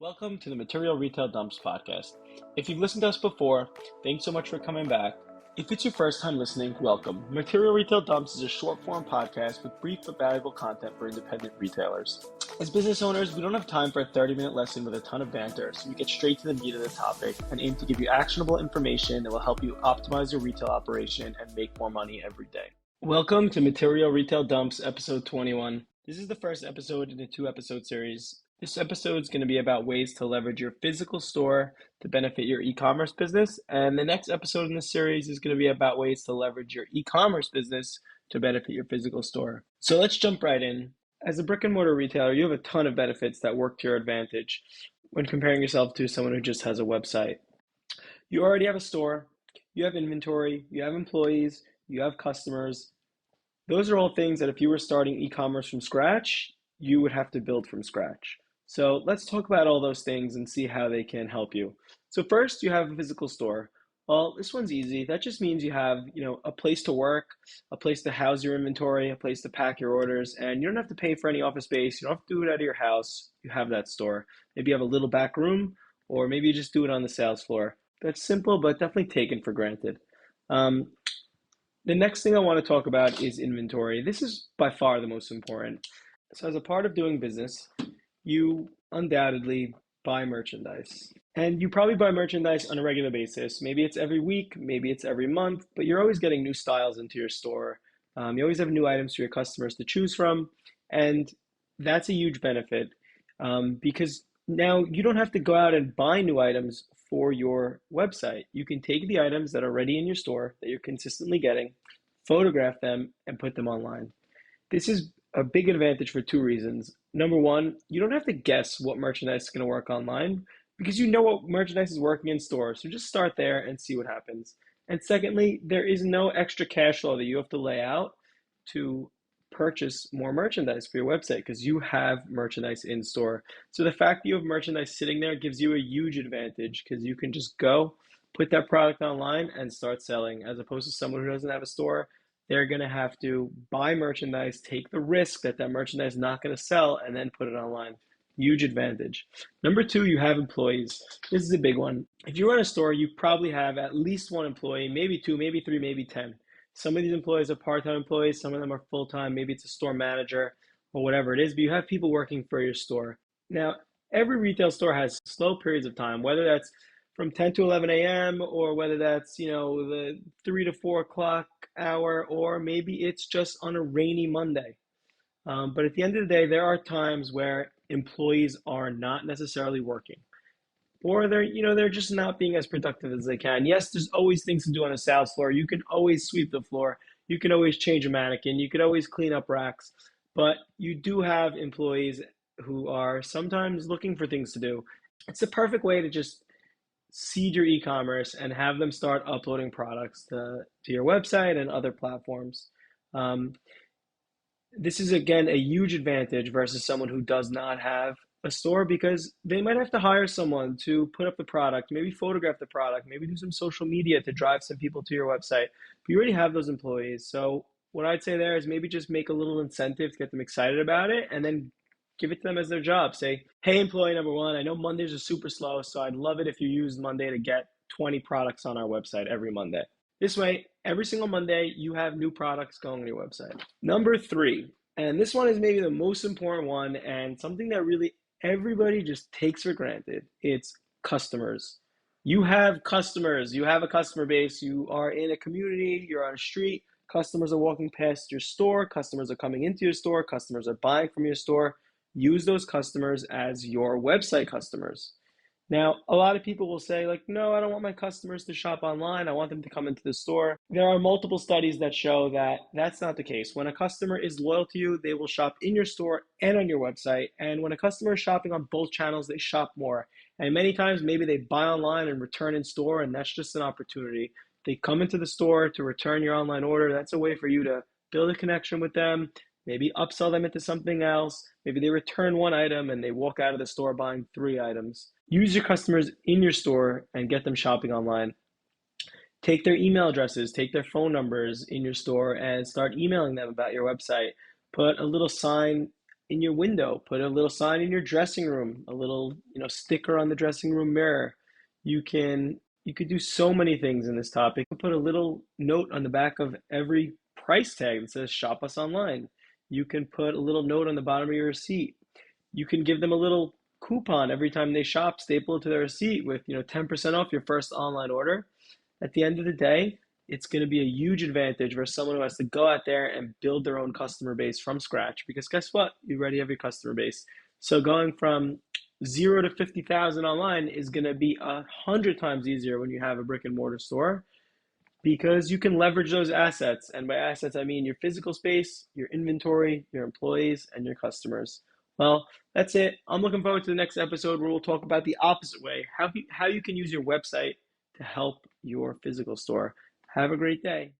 Welcome to the Material Retail Dumps podcast. If you've listened to us before, thanks so much for coming back. If it's your first time listening, welcome. Material Retail Dumps is a short form podcast with brief but valuable content for independent retailers. As business owners, we don't have time for a 30-minute lesson with a ton of banter, so we get straight to the meat of the topic and aim to give you actionable information that will help you optimize your retail operation and make more money every day. Welcome to Material Retail Dumps, episode 21. This is the first episode in a two-episode series. This episode is going to be about ways to leverage your physical store to benefit your e-commerce business. And the next episode in this series is going to be about ways to leverage your e-commerce business to benefit your physical store. So let's jump right in. As a brick and mortar retailer, you have a ton of benefits that work to your advantage when comparing yourself to someone who just has a website. You already have a store, you have inventory, you have employees, you have customers. Those are all things that if you were starting e-commerce from scratch, you would have to build from scratch. So let's talk about all those things and see how they can help you. So first, you have a physical store. Well, this one's easy. That just means you have, a place to work, a place to house your inventory, a place to pack your orders, and you don't have to pay for any office space. You don't have to do it out of your house. You have that store. Maybe you have a little back room, or maybe you just do it on the sales floor. That's simple, but definitely taken for granted. The next thing I want to talk about is inventory. This is by far the most important. So as a part of doing business, you undoubtedly buy merchandise. And you probably buy merchandise on a regular basis. Maybe it's every week, maybe it's every month, but you're always getting new styles into your store. You always have new items for your customers to choose from. And that's a huge benefit because now you don't have to go out and buy new items for your website. You can take the items that are already in your store that you're consistently getting, photograph them, and put them online. This is a big advantage for two reasons. Number one, you don't have to guess what merchandise is going to work online because you know what merchandise is working in store. So just start there and see what happens. And secondly, there is no extra cash flow that you have to lay out to purchase more merchandise for your website because you have merchandise in store. So the fact that you have merchandise sitting there gives you a huge advantage because you can just go put that product online and start selling, as opposed to someone who doesn't have a store. They're going to have to buy merchandise, take the risk that that merchandise is not going to sell, and then put it online. Huge advantage. Number two, you have employees. This is a big one. If you run a store, you probably have at least one employee, maybe two, maybe three, maybe 10. Some of these employees are part-time employees. Some of them are full-time. Maybe it's a store manager or whatever it is, but you have people working for your store. Now, every retail store has slow periods of time, whether that's from 10 to 11 a.m. or whether that's, the 3 to 4 o'clock hour, or maybe it's just on a rainy Monday. But at the end of the day, there are times where employees are not necessarily working, or they're just not being as productive as they can. Yes, there's always things to do on a sales floor. You can always sweep the floor. You can always change a mannequin. You could always clean up racks. But you do have employees who are sometimes looking for things to do. It's the perfect way to just seed your e-commerce and have them start uploading products to your website and other platforms. This is, again, a huge advantage versus someone who does not have a store because they might have to hire someone to put up the product, maybe photograph the product, maybe do some social media to drive some people to your website. But you already have those employees. So what I'd say there is maybe just make a little incentive to get them excited about it and then give it to them as their job. Say, hey, employee number one, I know Mondays are super slow, so I'd love it if you used Monday to get 20 products on our website every Monday. This way, every single Monday, you have new products going on your website. Number three, and this one is maybe the most important one and something that really everybody just takes for granted. It's customers. You have customers. You have a customer base. You are in a community. You're on a street. Customers are walking past your store. Customers are coming into your store. Customers are buying from your store. Use those customers as your website customers. Now, a lot of people will say, no, I don't want my customers to shop online. I want them to come into the store. There are multiple studies that show that that's not the case. When a customer is loyal to you, they will shop in your store and on your website. And when a customer is shopping on both channels, they shop more. And many times, maybe they buy online and return in store, and that's just an opportunity. They come into the store to return your online order. That's a way for you to build a connection with them, maybe upsell them into something else. Maybe they return one item and they walk out of the store buying 3 items. Use your customers in your store and get them shopping online. Take their email addresses, take their phone numbers in your store and start emailing them about your website. Put a little sign in your window, put a little sign in your dressing room, a little, sticker on the dressing room mirror. You could do so many things in this topic. You can put a little note on the back of every price tag that says shop us online. You can put a little note on the bottom of your receipt. You can give them a little coupon every time they shop, staple it to their receipt with, 10% off your first online order. At the end of the day, it's going to be a huge advantage for someone who has to go out there and build their own customer base from scratch. Because guess what? You already have your customer base. So going from 0 to 50,000 online is going to be 100 times easier when you have a brick and mortar store because you can leverage those assets. And by assets, I mean your physical space, your inventory, your employees, and your customers. Well, that's it. I'm looking forward to the next episode where we'll talk about the opposite way, how you can use your website to help your physical store. Have a great day.